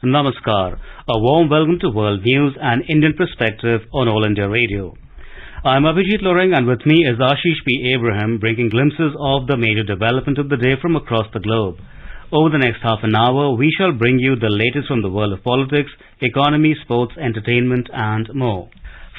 Namaskar. A warm welcome to World News and Indian Perspective on All India Radio. I'm Abhijit Loreng and with me is Ashish P. Abraham bringing glimpses of the major development of the day from across the globe. Over the next half an hour, we shall bring you the latest from the world of politics, economy, sports, entertainment and more.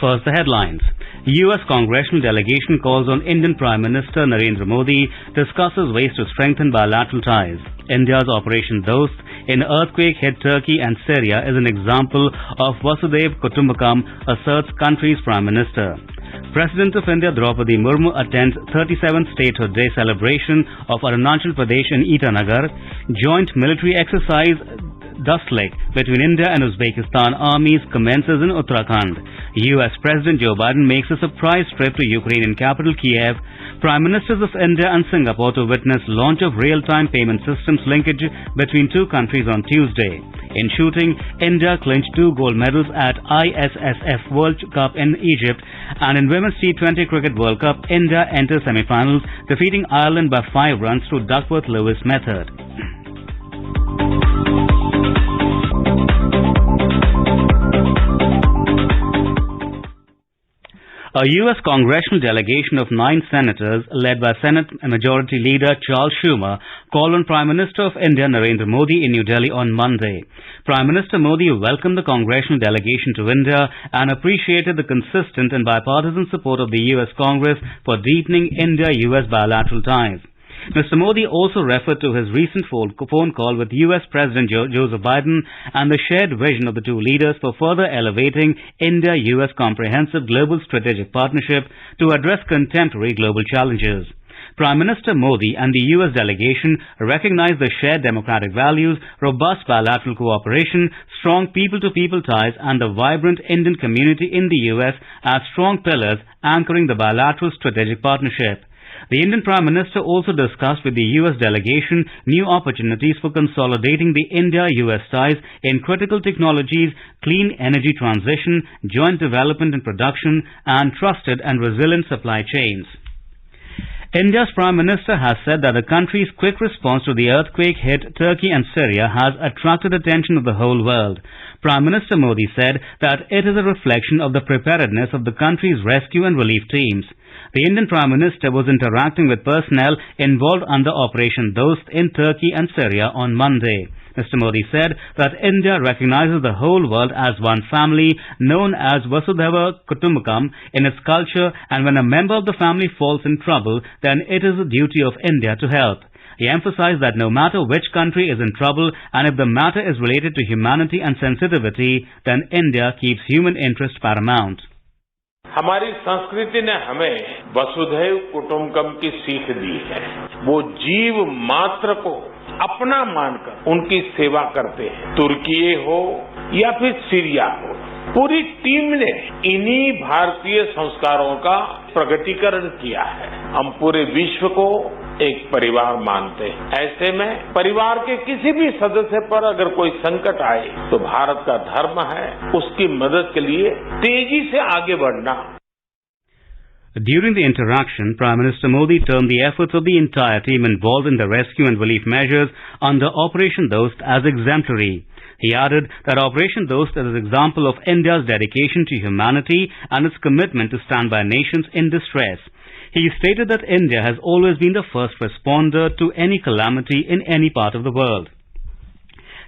First, the headlines. U.S. congressional delegation calls on Indian Prime Minister Narendra Modi, discusses ways to strengthen bilateral ties. India's Operation Dost in earthquake-hit Turkey and Syria is an example of Vasudhaiv Kutumbakam, asserts country's Prime Minister. President of India Draupadi Murmu attends 37th Statehood Day celebration of Arunachal Pradesh in Itanagar. Joint military exercise Dust Lake between India and Uzbekistan armies commences in Uttarakhand. U.S. President Joe Biden makes a surprise trip to Ukrainian capital Kiev. Prime Ministers of India and Singapore to witness launch of real-time payment systems linkage between two countries on Tuesday. In shooting, India clinched 2 gold medals at ISSF World Cup in Egypt, and in Women's T20 Cricket World Cup, India enters semi-finals, defeating Ireland by 5 runs through Duckworth-Lewis method. A U.S. congressional delegation of 9 senators, led by Senate Majority Leader Charles Schumer, called on Prime Minister of India Narendra Modi in New Delhi on Monday. Prime Minister Modi welcomed the congressional delegation to India and appreciated the consistent and bipartisan support of the U.S. Congress for deepening India-U.S. bilateral ties. Mr. Modi also referred to his recent phone call with U.S. President Joseph Biden and the shared vision of the two leaders for further elevating India-U.S. comprehensive global strategic partnership to address contemporary global challenges. Prime Minister Modi and the U.S. delegation recognized the shared democratic values, robust bilateral cooperation, strong people-to-people ties and the vibrant Indian community in the U.S. as strong pillars anchoring the bilateral strategic partnership. The Indian Prime Minister also discussed with the U.S. delegation new opportunities for consolidating the India-U.S. ties in critical technologies, clean energy transition, joint development and production, and trusted and resilient supply chains. India's Prime Minister has said that the country's quick response to the earthquake-hit Turkey and Syria has attracted attention of the whole world. Prime Minister Modi said that it is a reflection of the preparedness of the country's rescue and relief teams. The Indian Prime Minister was interacting with personnel involved under Operation Dost in Turkey and Syria on Monday. Mr. Modi said that India recognizes the whole world as one family known as Vasudhaiva Kutumbakam in its culture, and when a member of the family falls in trouble, then it is the duty of India to help. He emphasized that no matter which country is in trouble and if the matter is related to humanity and sensitivity, then India keeps human interest paramount. हमारी संस्कृति ने हमें वसुधैव कुटुंबकम की सीख दी है। वो जीव मात्र को अपना मानकर उनकी सेवा करते हैं। तुर्की हो या फिर सीरिया हो, पूरी टीम ने इन्हीं भारतीय संस्कारों का प्रकटीकरण किया है। हम पूरे विश्व को एक परिवार मानते हैं। ऐसे में परिवार के किसी भी सदस्य पर अगर कोई संकट आए तो भारत का धर्म है उसकी मदद के लिए तेजी से आगे बढ़ना। During the interaction, Prime Minister Modi termed the efforts of the entire team involved in the rescue and relief measures under Operation Dost as exemplary. He added that Operation Dost is an example of India's dedication to humanity and its commitment to stand by nations in distress. He stated that India has always been the first responder to any calamity in any part of the world.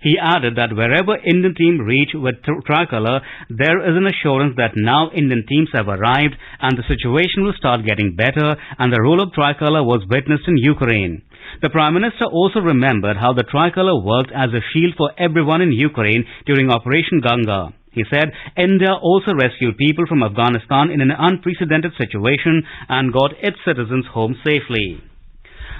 He added that wherever Indian teams reach with tricolor, there is an assurance that now Indian teams have arrived and the situation will start getting better, and the role of tricolor was witnessed in Ukraine. The Prime Minister also remembered how the tricolor worked as a shield for everyone in Ukraine during Operation Ganga. He said India also rescued people from Afghanistan in an unprecedented situation and got its citizens home safely.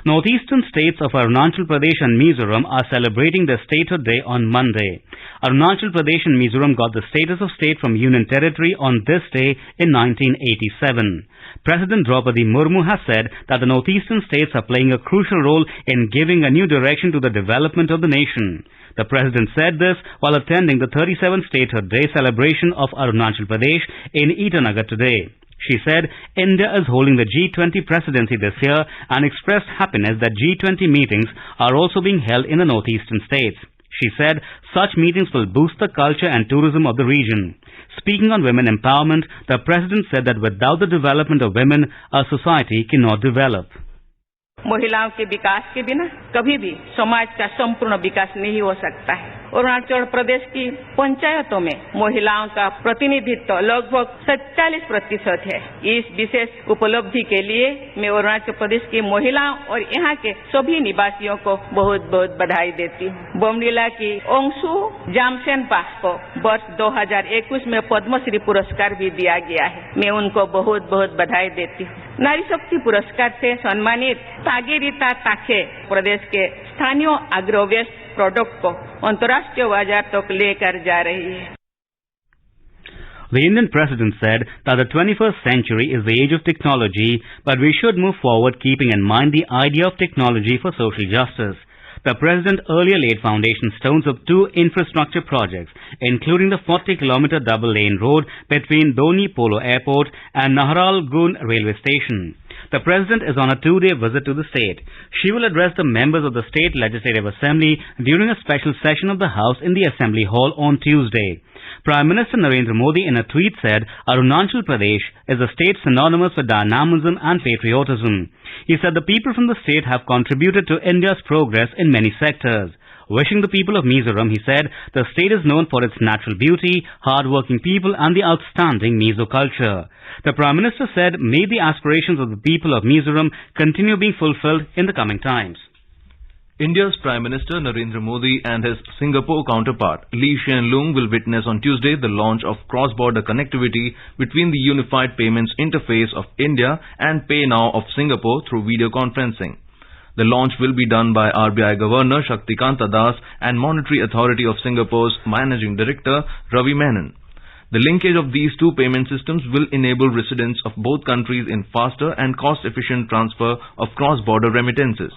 Northeastern states of Arunachal Pradesh and Mizoram are celebrating their statehood day on Monday. Arunachal Pradesh and Mizoram got the status of state from Union Territory on this day in 1987. President Draupadi Murmu has said that the northeastern states are playing a crucial role in giving a new direction to the development of the nation. The President said this while attending the 37th Statehood Day celebration of Arunachal Pradesh in Itanagar today. She said India is holding the G20 presidency this year and expressed happiness that G20 meetings are also being held in the northeastern states. She said such meetings will boost the culture and tourism of the region. Speaking on women empowerment, the President said that without the development of women, a society cannot develop. महिलाओं के विकास के बिना कभी भी समाज का संपूर्ण विकास नहीं हो सकता है। अरुणाचल प्रदेश की पंचायतों में महिलाओं का प्रतिनिधित्व लगभग 47% है। इस विशेष उपलब्धि के लिए मैं अरुणाचल प्रदेश की महिलाओं और यहाँ के सभी निवासियों को बहुत बहुत बधाई देती हूँ। बोमडिला की ओंगसू जामसेनपा को वर्ष 2021 में पद्मश्री पुरस्कार भी दिया गया है। मैं उनको बहुत बहुत बधाई देती हूँ। नारी शक्ति पुरस्कार से सम्मानित तागेरिता ताखे प्रदेश के स्थानीय एग्रो वेस्ट प्रोडक्ट को अंतर्राष्ट्रीय बाजार तक लेकर जा रही है। The Indian President said that the 21st century is the age of technology, but we should move forward keeping in mind the idea of technology for social justice. The President earlier laid foundation stones of 2 infrastructure projects, including the 40-kilometer double-lane road between Doni Polo Airport and Nahral Gun railway station. The President is on a 2-day visit to the state. She will address the members of the State Legislative Assembly during a special session of the House in the Assembly Hall on Tuesday. Prime Minister Narendra Modi in a tweet said Arunachal Pradesh is a state synonymous with dynamism and patriotism. He said the people from the state have contributed to India's progress in many sectors. Wishing the people of Mizoram, he said, the state is known for its natural beauty, hard-working people and the outstanding Mizo culture. The Prime Minister said, may the aspirations of the people of Mizoram continue being fulfilled in the coming times. India's Prime Minister Narendra Modi and his Singapore counterpart Lee Hsien Loong will witness on Tuesday the launch of cross-border connectivity between the Unified Payments Interface of India and PayNow of Singapore through video conferencing. The launch will be done by RBI Governor Shaktikanta Das and Monetary Authority of Singapore's Managing Director Ravi Menon. The linkage of these 2 payment systems will enable residents of both countries in faster and cost-efficient transfer of cross-border remittances.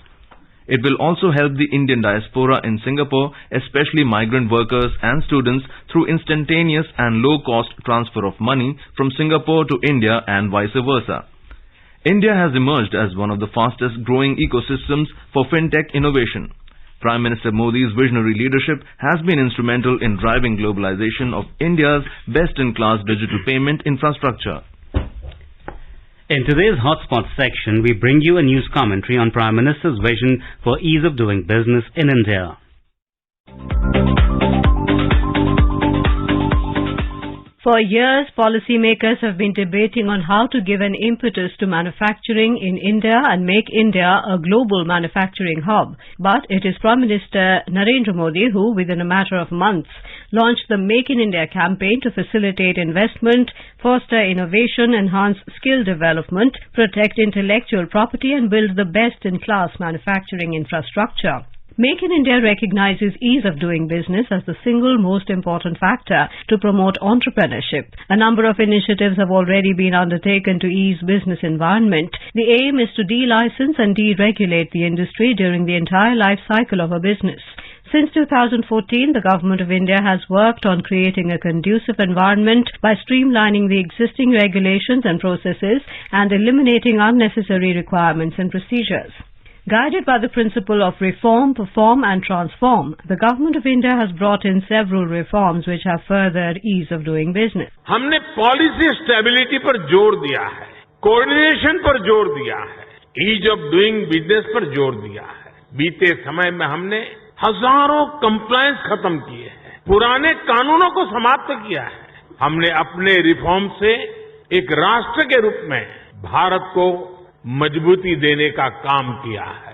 It will also help the Indian diaspora in Singapore, especially migrant workers and students, through instantaneous and low-cost transfer of money from Singapore to India and vice versa. India has emerged as one of the fastest-growing ecosystems for fintech innovation. Prime Minister Modi's visionary leadership has been instrumental in driving globalization of India's best-in-class digital payment infrastructure. In today's Hotspot section, we bring you a news commentary on Prime Minister's vision for ease of doing business in India. For years, policymakers have been debating on how to give an impetus to manufacturing in India and make India a global manufacturing hub. But it is Prime Minister Narendra Modi who, within a matter of months, launched the Make in India campaign to facilitate investment, foster innovation, enhance skill development, protect intellectual property and build the best-in-class manufacturing infrastructure. Make in India recognizes ease of doing business as the single most important factor to promote entrepreneurship. A number of initiatives have already been undertaken to ease business environment. The aim is to de-license and deregulate the industry during the entire life cycle of a business. Since 2014, the Government of India has worked on creating a conducive environment by streamlining the existing regulations and processes and eliminating unnecessary requirements and procedures. Guided by the principle of reform, perform and transform, the Government of India has brought in several reforms which have furthered ease of doing business. हमने policy stability पर जोर दिया है, coordination पर जोर दिया है, ease of doing business पर जोर दिया है। बीते समय में हमने हजारों कंप्लायंस खत्म किए हैं, पुराने कानूनों को समाप्त किया है। हमने अपने रिफॉर्म से एक राष्ट्र के रूप में भारत को मजबूती देने का काम किया है।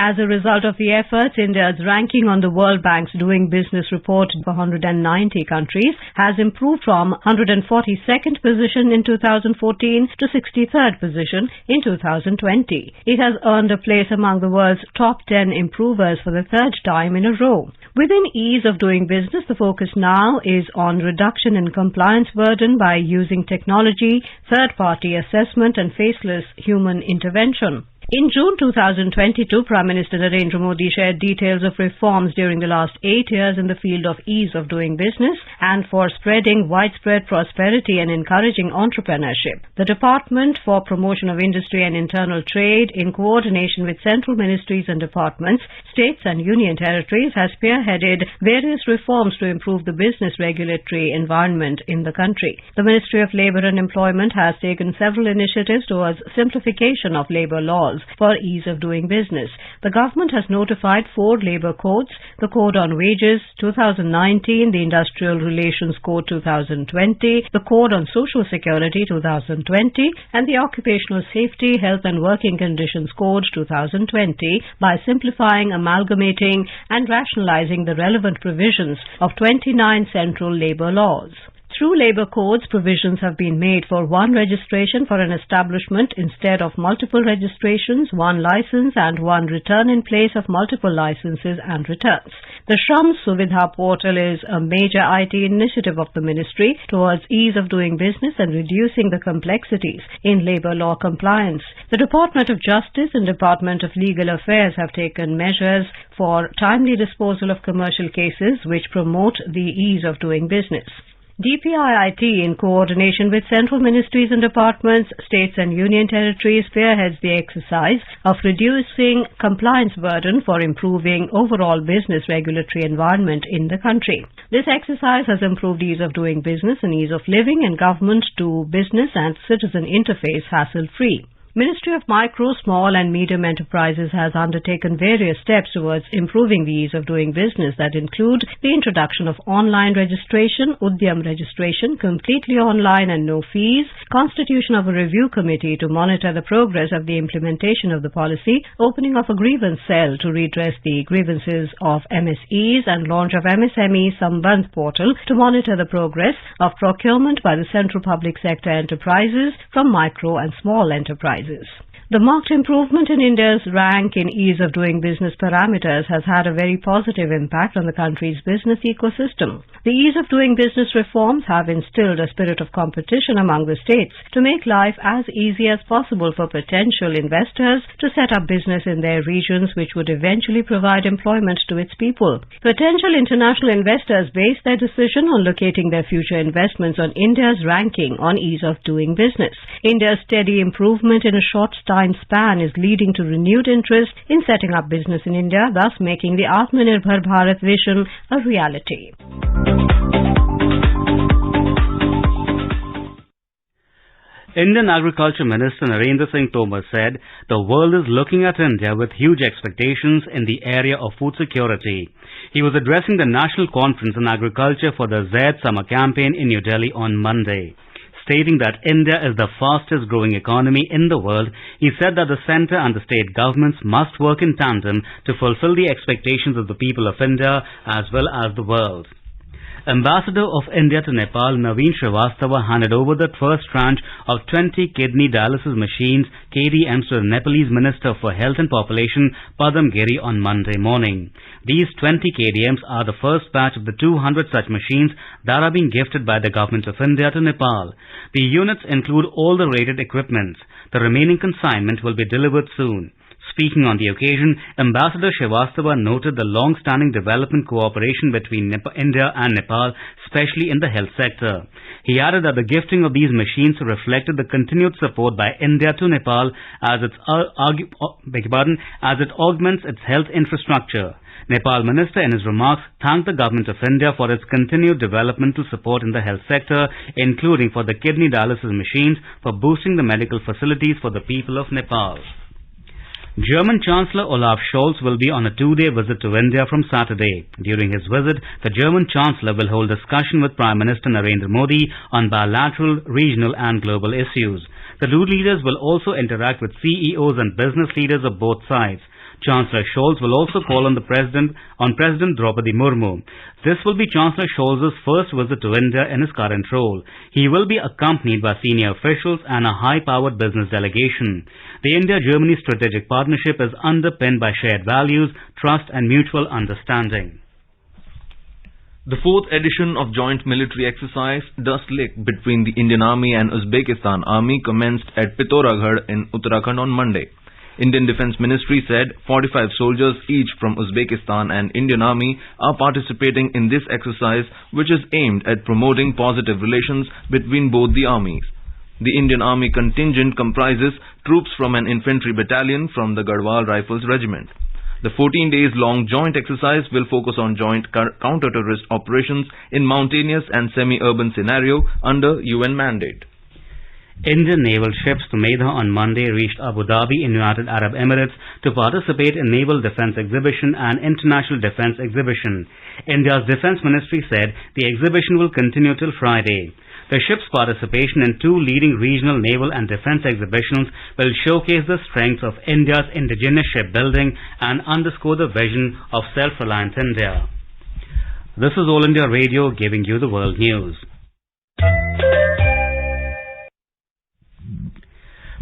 As a result of the efforts, India's ranking on the World Bank's Doing Business report for 190 countries has improved from 142nd position in 2014 to 63rd position in 2020. It has earned a place among the world's top 10 improvers for the 3rd time in a row. Within ease of doing business, the focus now is on reduction in compliance burden by using technology, third-party assessment and faceless human intervention. In June 2022, Prime Minister Narendra Modi shared details of reforms during the last 8 years in the field of ease of doing business and for spreading widespread prosperity and encouraging entrepreneurship. The Department for Promotion of Industry and Internal Trade, in coordination with central ministries and departments, states and union territories, has spearheaded various reforms to improve the business regulatory environment in the country. The Ministry of Labour and Employment has taken several initiatives towards simplification of labour laws for ease of doing business. The government has notified 4 labour codes: the Code on Wages 2019, the Industrial Relations Code 2020, the Code on Social Security 2020, and the Occupational Safety, Health and Working Conditions Code 2020 by simplifying, amalgamating and rationalizing the relevant provisions of 29 central labour laws. Through labour codes, provisions have been made for one registration for an establishment instead of multiple registrations, one licence and one return in place of multiple licences and returns. The Shram Suvidha portal is a major IT initiative of the ministry towards ease of doing business and reducing the complexities in labour law compliance. The Department of Justice and Department of Legal Affairs have taken measures for timely disposal of commercial cases which promote the ease of doing business. DPIIT, in coordination with central ministries and departments, states and union territories, spearheads the exercise of reducing compliance burden for improving overall business regulatory environment in the country. This exercise has improved ease of doing business and ease of living and government to business and citizen interface hassle-free. Ministry of Micro, Small and Medium Enterprises has undertaken various steps towards improving the ease of doing business that include the introduction of online registration, Udyam registration, completely online and no fees, constitution of a review committee to monitor the progress of the implementation of the policy, opening of a grievance cell to redress the grievances of MSEs, and launch of MSME Sambandh portal to monitor the progress of procurement by the central public sector enterprises from micro and small enterprises. The marked improvement in India's rank in ease of doing business parameters has had a very positive impact on the country's business ecosystem. The ease of doing business reforms have instilled a spirit of competition among the states to make life as easy as possible for potential investors to set up business in their regions, which would eventually provide employment to its people. Potential international investors base their decision on locating their future investments on India's ranking on ease of doing business. India's steady improvement in a short time span is leading to renewed interest in setting up business in India, thus making the Atmanirbhar Bharat vision a reality. Indian Agriculture Minister Narendra Singh Tomar said the world is looking at India with huge expectations in the area of food security. He was addressing the National Conference on Agriculture for the Zaid Summer Campaign in New Delhi on Monday. Stating that India is the fastest growing economy in the world, he said that the centre and the state governments must work in tandem to fulfill the expectations of the people of India as well as the world. Ambassador of India to Nepal, Naveen Srivastava, handed over the first tranche of 20 kidney dialysis machines, KDMs, to the Nepalese Minister for Health and Population, Padam Giri, on Monday morning. These 20 KDMs are the first batch of the 200 such machines that are being gifted by the Government of India to Nepal. The units include all the rated equipment. The remaining consignment will be delivered soon. Speaking on the occasion, Ambassador Srivastava noted the long-standing development cooperation between India and Nepal, especially in the health sector. He added that the gifting of these machines reflected the continued support by India to Nepal as it augments its health infrastructure. Nepal Minister, in his remarks, thanked the Government of India for its continued developmental support in the health sector, including for the kidney dialysis machines, for boosting the medical facilities for the people of Nepal. German Chancellor Olaf Scholz will be on a 2-day visit to India from Saturday. During his visit, the German Chancellor will hold discussion with Prime Minister Narendra Modi on bilateral, regional and global issues. The two leaders will also interact with CEOs and business leaders of both sides. Chancellor Scholz will also call on President Draupadi Murmu. This will be Chancellor Scholz's first visit to India in his current role. He will be accompanied by senior officials and a high-powered business delegation. The India-Germany strategic partnership is underpinned by shared values, trust and mutual understanding. The fourth edition of joint military exercise Dust Lake between the Indian Army and Uzbekistan Army commenced at Pithoragarh in Uttarakhand on Monday. Indian Defence Ministry said 45 soldiers, each from Uzbekistan and Indian Army, are participating in this exercise, which is aimed at promoting positive relations between both the armies. The Indian Army contingent comprises troops from an infantry battalion from the Garhwal Rifles Regiment. The 14 days long joint exercise will focus on joint counter-terrorist operations in mountainous and semi-urban scenario under UN mandate. Indian naval ships to Medha on Monday reached Abu Dhabi in United Arab Emirates to participate in Naval Defence Exhibition and International Defence Exhibition. India's Defence Ministry said the exhibition will continue till Friday. The ship's participation in two leading regional naval and defence exhibitions will showcase the strengths of India's indigenous shipbuilding and underscore the vision of self-reliant India. This is All India Radio giving you the world news.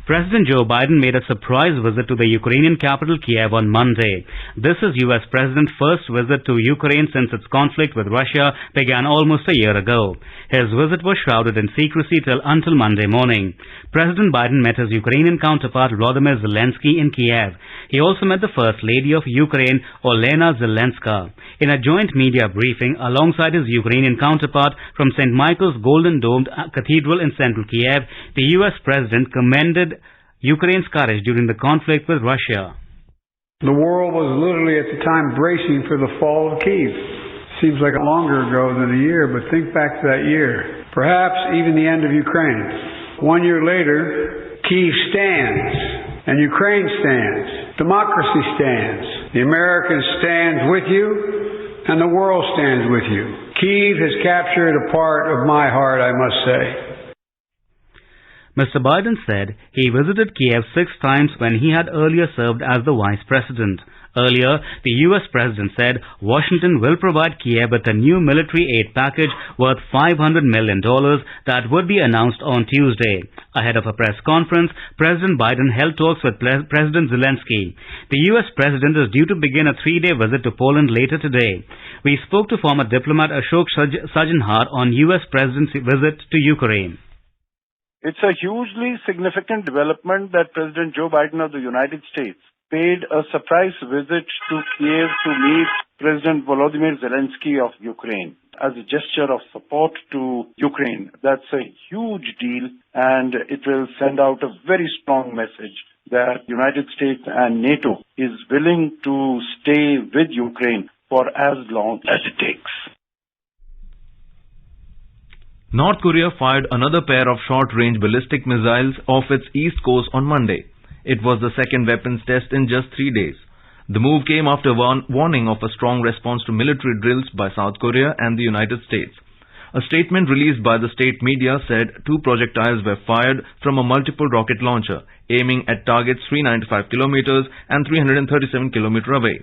President Joe Biden made a surprise visit to the Ukrainian capital Kiev on Monday. This is U.S. President's first visit to Ukraine since its conflict with Russia began almost a year ago. His visit was shrouded in secrecy until Monday morning. President Biden met his Ukrainian counterpart Volodymyr Zelensky in Kiev. He also met the First Lady of Ukraine, Olena Zelenska. In a joint media briefing alongside his Ukrainian counterpart from St. Michael's Golden Domed Cathedral in central Kiev, the U.S. President commended Ukraine's courage during the conflict with Russia. The world was literally at the time bracing for the fall of Kyiv. Seems like longer ago than a year, but think back to that year. Perhaps even the end of Ukraine. 1 year later, Kyiv stands, and Ukraine stands. Democracy stands. The Americans stand with you, and the world stands with you. Kyiv has captured a part of my heart, I must say. Mr. Biden said he visited Kiev 6 times when he had earlier served as the vice president. Earlier, the U.S. president said Washington will provide Kiev with a new military aid package worth $500 million that would be announced on Tuesday. Ahead of a press conference, President Biden held talks with President Zelensky. The U.S. president is due to begin a 3-day visit to Poland later today. We spoke to former diplomat Ashok Sajanhar on U.S. president's visit to Ukraine. It's a hugely significant development that President Joe Biden of the United States paid a surprise visit to Kiev to meet President Volodymyr Zelensky of Ukraine as a gesture of support to Ukraine. That's a huge deal, and it will send out a very strong message that the United States and NATO is willing to stay with Ukraine for as long as it takes. North Korea fired another pair of short-range ballistic missiles off its east coast on Monday. It was the second weapons test in just 3 days. The move came after warning of a strong response to military drills by South Korea and the United States. A statement released by the state media said 2 projectiles were fired from a multiple rocket launcher, aiming at targets 395 kilometers and 337 kilometers away.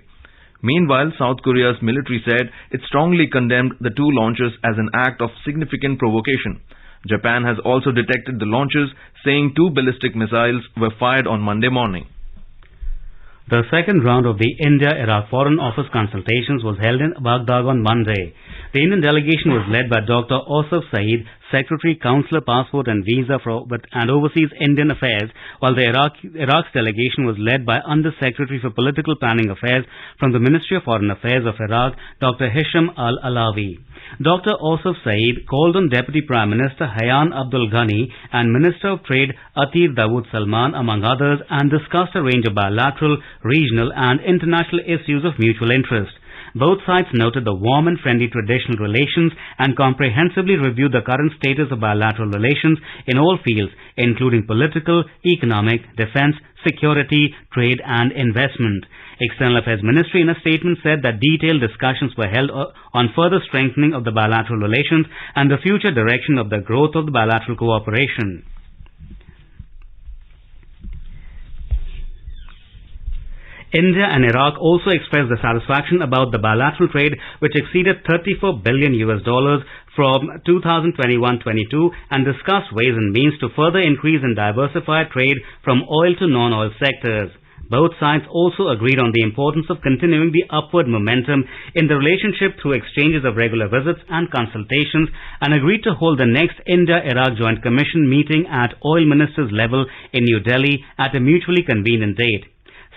Meanwhile, South Korea's military said it strongly condemned the 2 launches as an act of significant provocation. Japan has also detected the launches, saying 2 ballistic missiles were fired on Monday morning. The second round of the India-Iraq Foreign Office consultations was held in Baghdad on Monday. The Indian delegation was led by Dr. Asif Saeed, Secretary, Consular, Passport and Visa and Overseas Indian Affairs, while the Iraq's delegation was led by Under-Secretary for Political Planning Affairs from the Ministry of Foreign Affairs of Iraq, Dr. Hisham Al-Alawi. Dr. Asif Saeed called on Deputy Prime Minister Hayyan Abdul Ghani and Minister of Trade Atir Dawood Salman, among others, and discussed a range of bilateral, regional and international issues of mutual interest. Both sides noted the warm and friendly traditional relations and comprehensively reviewed the current status of bilateral relations in all fields, including political, economic, defence, security, trade and investment. External Affairs Ministry in a statement said that detailed discussions were held on further strengthening of the bilateral relations and the future direction of the growth of the bilateral cooperation. India and Iraq also expressed their satisfaction about the bilateral trade, which exceeded $34 billion from 2021-22, and discussed ways and means to further increase and diversify trade from oil to non-oil sectors. Both sides also agreed on the importance of continuing the upward momentum in the relationship through exchanges of regular visits and consultations, and agreed to hold the next India-Iraq Joint Commission meeting at oil ministers level in New Delhi at a mutually convenient date.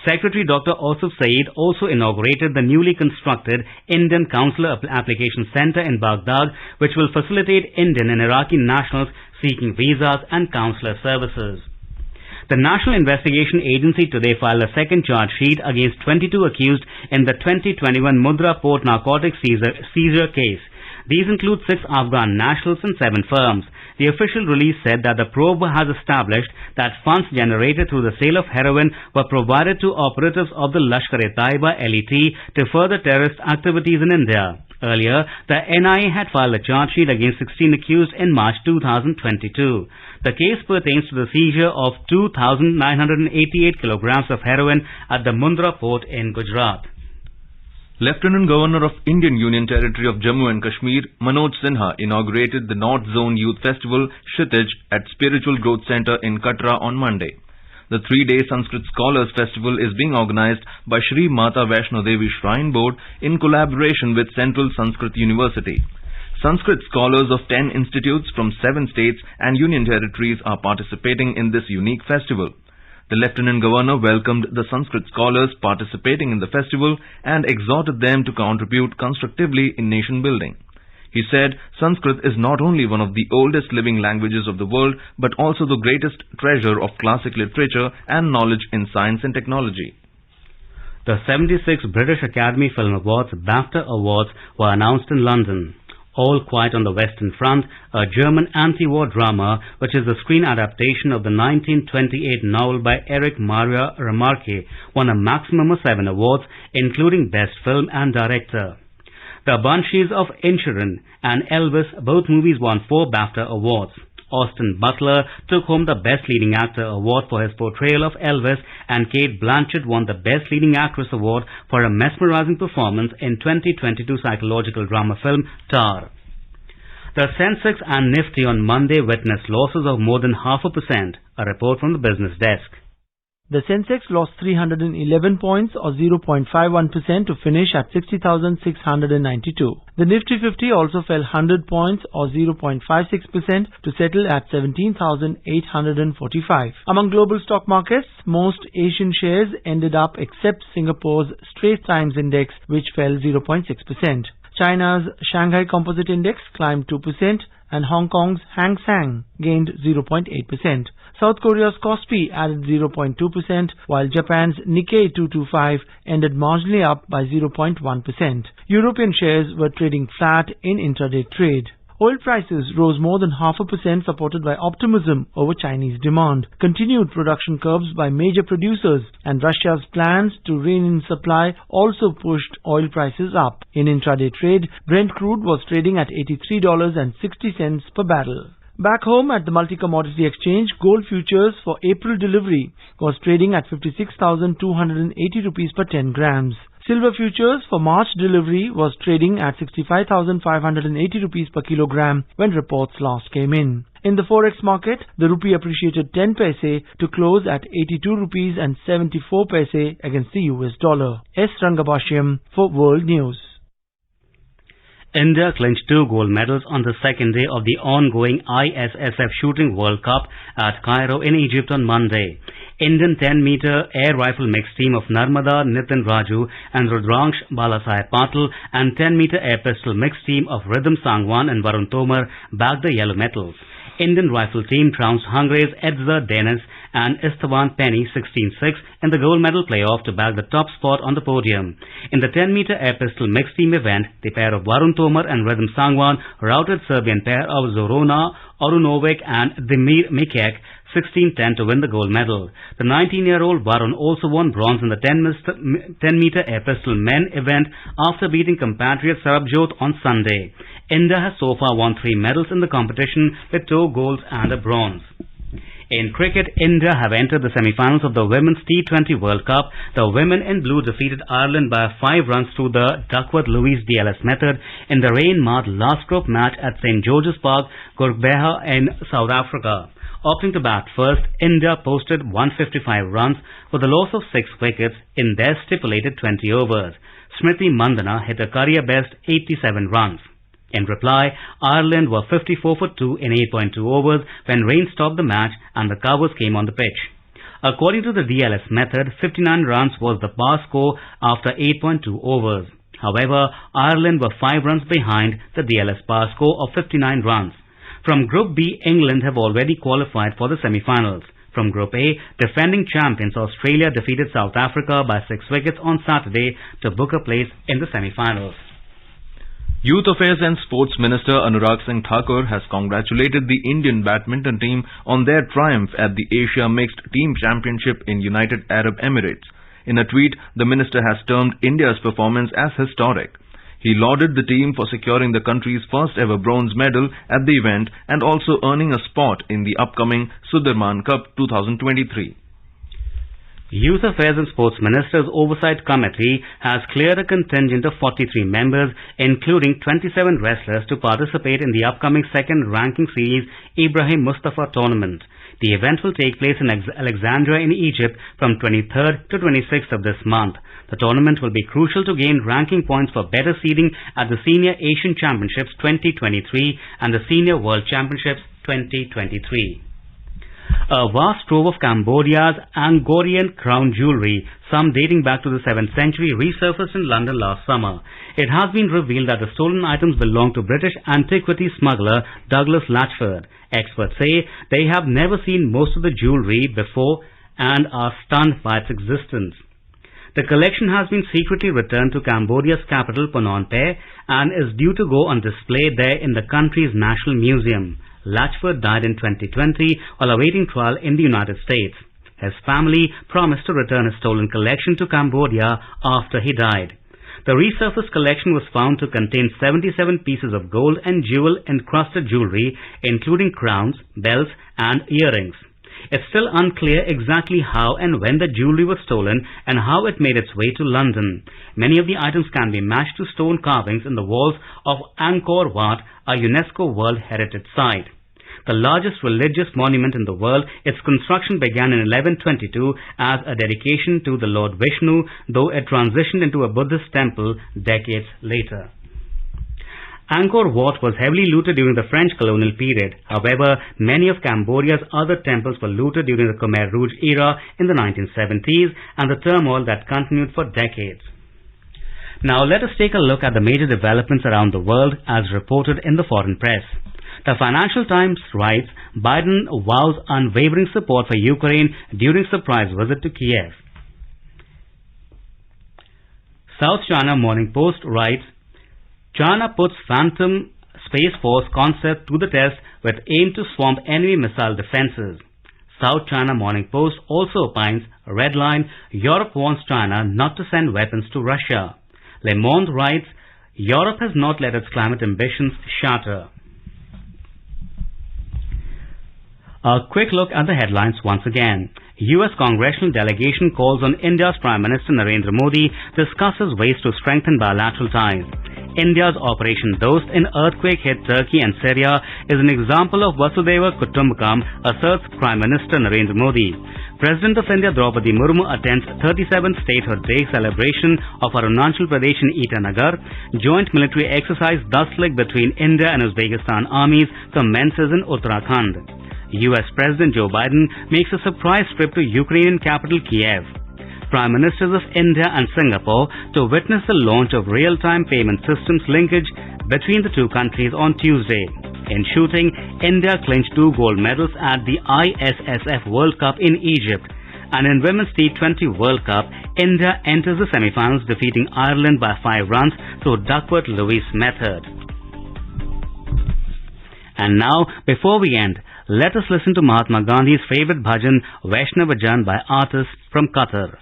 Secretary Dr. Asif Saeed also inaugurated the newly constructed Indian Consular Application Center in Baghdad, which will facilitate Indian and Iraqi nationals seeking visas and consular services. The National Investigation Agency today filed a second charge sheet against 22 accused in the 2021 Mundra Port narcotics seizure case. These include 6 Afghan nationals and 7 firms. The official release said that the probe has established that funds generated through the sale of heroin were provided to operatives of the Lashkar-e-Taiba LET to further terrorist activities in India. Earlier, the NIA had filed a charge sheet against 16 accused in March 2022. The case pertains to the seizure of 2,988 kilograms of heroin at the Mundra port in Gujarat. Lieutenant Governor of Indian Union Territory of Jammu and Kashmir, Manoj Sinha, inaugurated the North Zone Youth Festival, Kshitij, at Spiritual Growth Center in Katra on Monday. The 3-day Sanskrit Scholars Festival is being organized by Shri Mata Vaishno Devi Shrine Board in collaboration with Central Sanskrit University. Sanskrit scholars of 10 institutes from 7 states and union territories are participating in this unique festival. The Lieutenant Governor welcomed the Sanskrit scholars participating in the festival and exhorted them to contribute constructively in nation building. He said Sanskrit is not only one of the oldest living languages of the world, but also the greatest treasure of classic literature and knowledge in science and technology. The 76th British Academy Film Awards, BAFTA Awards, were announced in London. All Quiet on the Western Front, a German anti-war drama which is a screen adaptation of the 1928 novel by Erich Maria Remarque, won a maximum of 7 awards, including Best Film and Director. The Banshees of Inisherin and Elvis, both movies won 4 BAFTA awards. Austin Butler took home the Best Leading Actor award for his portrayal of Elvis, and Cate Blanchett won the Best Leading Actress award for a mesmerizing performance in 2022 psychological drama film Tar. The Sensex and Nifty on Monday witnessed losses of more than 0.5%, a report from the business desk. The Sensex lost 311 points or 0.51% to finish at 60,692. The Nifty 50 also fell 100 points or 0.56% to settle at 17,845. Among global stock markets, most Asian shares ended up except Singapore's Straits Times Index, which fell 0.6%. China's Shanghai Composite Index climbed 2% and Hong Kong's Hang Seng gained 0.8%. South Korea's Kospi added 0.2%, while Japan's Nikkei 225 ended marginally up by 0.1%. European shares were trading flat in intraday trade. Oil prices rose more than 0.5%, supported by optimism over Chinese demand, continued production curbs by major producers, and Russia's plans to rein in supply also pushed oil prices up. In intraday trade, Brent crude was trading at $83.60 per barrel. Back home at the Multi-Commodity Exchange, gold futures for April delivery was trading at 56,280 rupees per 10 grams. Silver futures for March delivery was trading at 65,580 rupees per kilogram when reports last came in. In the forex market, the rupee appreciated 10 paise to close at 82 rupees and 74 paise against the US dollar. S. Rangabashyam for World News. India clinched 2 gold medals on the second day of the ongoing ISSF Shooting World Cup at Cairo in Egypt on Monday. Indian 10-meter air rifle mixed team of Narmada Nitin Raju and Rudraksh Balasai Patil and 10-meter air pistol mixed team of Rhythm Sangwan and Varun Tomar bagged the yellow medals. Indian rifle team trounced Hungary's Edza Denis and Istvan Penny 16-6 in the gold medal playoff to bag the top spot on the podium. In the 10-meter air pistol mixed team event, the pair of Varun Tomar and Rhythm Sangwan routed Serbian pair of Zorana Arunovic and Dimir Mikek 16-10 to win the gold medal. The 19-year-old Varun also won bronze in the 10-meter air pistol men event after beating compatriot Sarabjot on Sunday. India has so far won 3 medals in the competition with 2 golds and a bronze. In cricket, India have entered the semi-finals of the Women's T20 World Cup. The women in blue defeated Ireland by 5 runs through the Duckworth-Lewis DLS method in the rain-marred last group match at St. George's Park, Gurbeha in South Africa. Opting to bat first, India posted 155 runs with a loss of 6 wickets in their stipulated 20 overs. Smriti Mandana hit a career-best 87 runs. In reply, Ireland were 54 for 2 in 8.2 overs when rain stopped the match and the covers came on the pitch. According to the DLS method, 59 runs was the par score after 8.2 overs. However, Ireland were 5 runs behind the DLS par score of 59 runs. From Group B, England have already qualified for the semi-finals. From Group A, defending champions Australia defeated South Africa by 6 wickets on Saturday to book a place in the semi-finals. Youth Affairs and Sports Minister Anurag Singh Thakur has congratulated the Indian badminton team on their triumph at the Asia Mixed Team Championship in United Arab Emirates. In a tweet, the minister has termed India's performance as historic. He lauded the team for securing the country's first ever bronze medal at the event and also earning a spot in the upcoming Sudirman Cup 2023. Youth Affairs and Sports Minister's Oversight Committee has cleared a contingent of 43 members, including 27 wrestlers, to participate in the upcoming second ranking series Ibrahim Mustafa tournament. The event will take place in Alexandria in Egypt from 23rd to 26th of this month. The tournament will be crucial to gain ranking points for better seeding at the Senior Asian Championships 2023 and the Senior World Championships 2023. A vast trove of Cambodia's Angkorian crown jewellery, some dating back to the 7th century, resurfaced in London last summer. It has been revealed that the stolen items belong to British antiquity smuggler Douglas Latchford. Experts say they have never seen most of the jewellery before and are stunned by its existence. The collection has been secretly returned to Cambodia's capital Phnom Penh and is due to go on display there in the country's National Museum. Latchford died in 2020 while awaiting trial in the United States. His family promised to return his stolen collection to Cambodia after he died. The resurfaced collection was found to contain 77 pieces of gold and jewel-encrusted jewellery, including crowns, belts and earrings. It's still unclear exactly how and when the jewellery was stolen and how it made its way to London. Many of the items can be matched to stone carvings in the walls of Angkor Wat, a UNESCO World Heritage Site. The largest religious monument in the world, its construction began in 1122 as a dedication to the Lord Vishnu, though it transitioned into a Buddhist temple decades later. Angkor Wat was heavily looted during the French colonial period. However, many of Cambodia's other temples were looted during the Khmer Rouge era in the 1970s and the turmoil that continued for decades. Now let us take a look at the major developments around the world as reported in the foreign press. The Financial Times writes, Biden vows unwavering support for Ukraine during surprise visit to Kiev. South China Morning Post writes, China puts Phantom Space Force concept to the test with aim to swamp enemy missile defenses. South China Morning Post also opines, red line, Europe wants China not to send weapons to Russia. Le Monde writes, Europe has not let its climate ambitions shatter. A quick look at the headlines once again. U.S. congressional delegation calls on India's Prime Minister Narendra Modi discusses ways to strengthen bilateral ties. India's Operation Dost in earthquake-hit Turkey and Syria is an example of Vasudhaiva Kutumbakam, asserts Prime Minister Narendra Modi. President of India Draupadi Murmu attends 37th Statehood Day celebration of Arunachal Pradesh in Itanagar. Joint military exercise Daslik between India and Uzbekistan armies commences in Uttarakhand. U.S. President Joe Biden makes a surprise trip to Ukrainian capital Kiev. Prime Ministers of India and Singapore to witness the launch of real-time payment systems linkage between the two countries on Tuesday. In shooting, India clinched 2 gold medals at the ISSF World Cup in Egypt. And in Women's T20 World Cup, India enters the semi-finals defeating Ireland by 5 runs through Duckworth-Lewis method. And now, before we end, let us listen to Mahatma Gandhi's favorite bhajan, Vaishnava Jan, by artists from Qatar.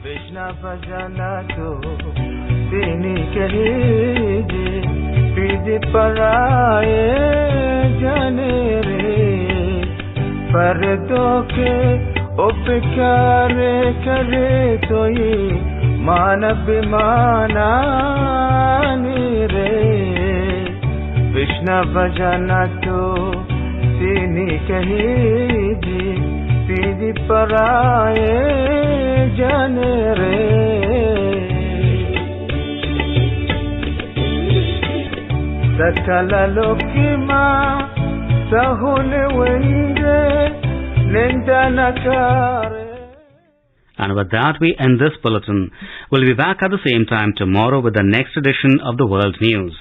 Vaishnava Jana to Dini Kahiji Pidi Paraye Jane Re Pardo ke Upkare Kare Toi Manabhimana Re Vaishnava Jana to Dini Kahiji Pidi Paraye Jane Re Sakala Lokima Sahune Wende Nenda Nakare And with that, we end this bulletin. We'll be back at the same time tomorrow with the next edition of the World News.